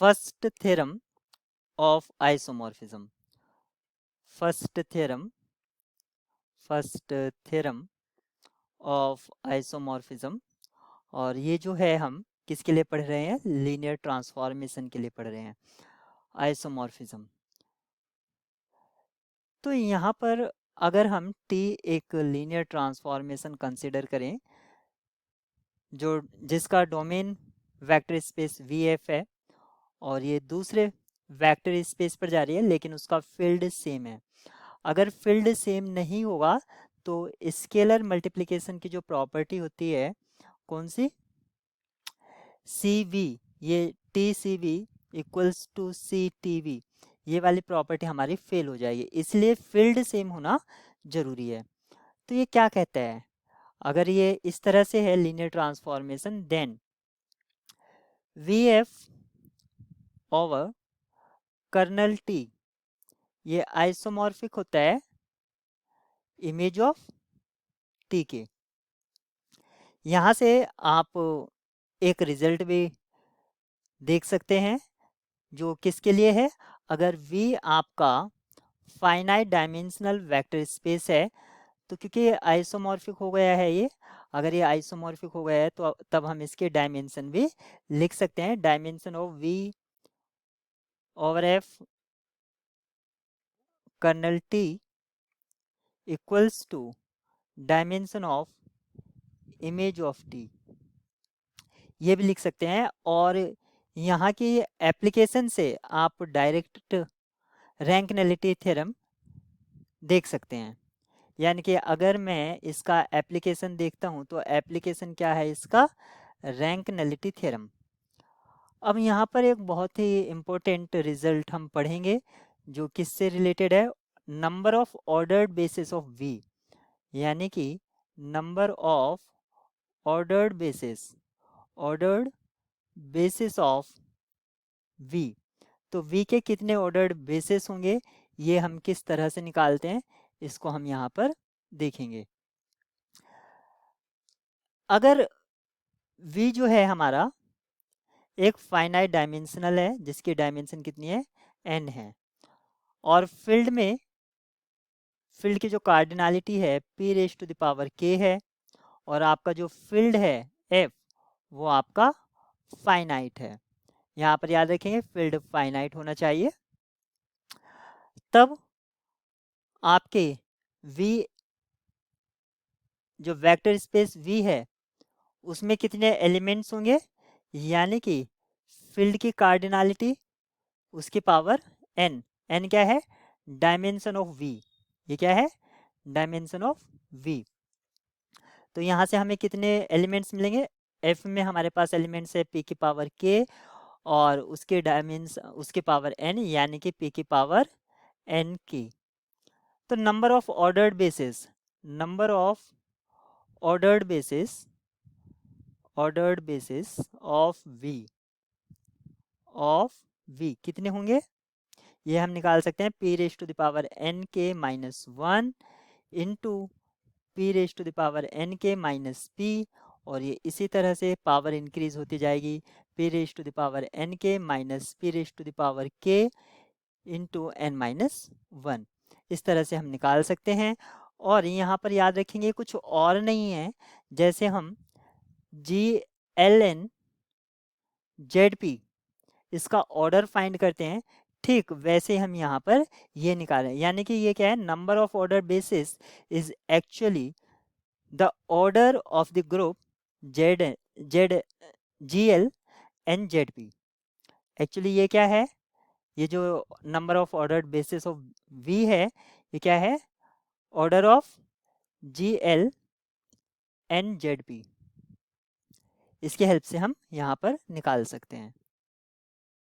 First theorem of isomorphism. First theorem of isomorphism. और ये जो है हम किसके लिए पढ़ रहे हैं? लीनियर ट्रांसफॉर्मेशन के लिए पढ़ रहे हैं, आइसोमॉर्फिज्म। तो यहाँ पर अगर हम टी एक लीनियर ट्रांसफॉर्मेशन कंसिडर करें जो जिसका domain vector space V F है और ये दूसरे वेक्टर स्पेस पर जा रही है लेकिन उसका फील्ड सेम है। अगर फील्ड सेम नहीं होगा तो स्केलर मल्टीप्लिकेशन की जो प्रॉपर्टी होती है, कौन सी? सी वी, ये T C V equals to C T V, ये वाली प्रॉपर्टी हमारी फेल हो जाएगी, इसलिए फील्ड सेम होना जरूरी है। तो ये क्या कहता है? अगर ये इस तरह से है linear transformation, then V F over kernel T ये आइसोमॉर्फिक होता है इमेज ऑफ टी के। यहाँ से आप एक रिजल्ट भी देख सकते हैं जो किसके लिए है। अगर V आपका फाइनाइट डायमेंशनल वेक्टर स्पेस है तो क्योंकि ये आइसोमॉर्फिक हो गया है, ये अगर ये आइसोमॉर्फिक हो गया है तो तब हम इसके डायमेंशन भी लिख सकते हैं। Dimension of V over F kernel T equals to dimension of image of T, ये भी लिख सकते हैं। और यहाँ की एप्लीकेशन से आप डायरेक्ट रैंक नलिटी थ्योरम देख सकते हैं। यानी कि अगर मैं इसका एप्लीकेशन देखता हूँ तो एप्लीकेशन क्या है इसका? Rank nullity theorem. अब यहाँ पर एक बहुत ही इम्पोर्टेंट रिजल्ट हम पढ़ेंगे जो किससे रिलेटेड है? Number of ordered basis of V, यानी कि number of ordered basis of V। तो V के कितने ऑर्डर्ड बेसिस होंगे ये हम किस तरह से निकालते हैं इसको हम यहाँ पर देखेंगे। अगर V जो है हमारा एक फाइनाइट डायमेंशनल है जिसकी डायमेंशन कितनी है? n है, और फील्ड की जो कार्डिनलिटी है p raise to the power k है, और आपका जो फील्ड है f वो आपका फाइनाइट है। यहाँ पर याद रखेंगे फील्ड फाइनाइट होना चाहिए। तब आपके V जो वेक्टर स्पेस V है उसमें कितने एलिमेंट्स होंगे? यानी कि फील्ड की कार्डिनलिटी उसकी पावर n। n क्या है? Dimension of V। ये क्या है? Dimension of V। तो यहाँ से हमें कितने एलिमेंट्स मिलेंगे? F में हमारे पास एलिमेंट्स है p की पावर k और उसके डायमेंशन उसके पावर n, यानी कि p की पावर n k। तो number of ordered basis of V कितने होंगे? ये हम निकाल सकते हैं p raise to the power n k minus 1 into p raise to the power n k minus p, और ये इसी तरह से पावर इंक्रीज होती जाएगी p raise to the power n k minus p raise to the power k into n minus 1। इस तरह से हम निकाल सकते हैं। और यहाँ पर याद रखेंगे कुछ और नहीं है, जैसे हम GLN ZP इसका ऑर्डर फाइंड करते हैं, ठीक वैसे हम यहाँ पर ये निकालें। यानी कि ये क्या है? Number of order basis is actually the order of the group GL and ZP। Actually ये क्या है? ये जो number of order basis of V है ये क्या है? Order of GL and ZP। इसके हेल्प से हम यहाँ पर निकाल सकते हैं।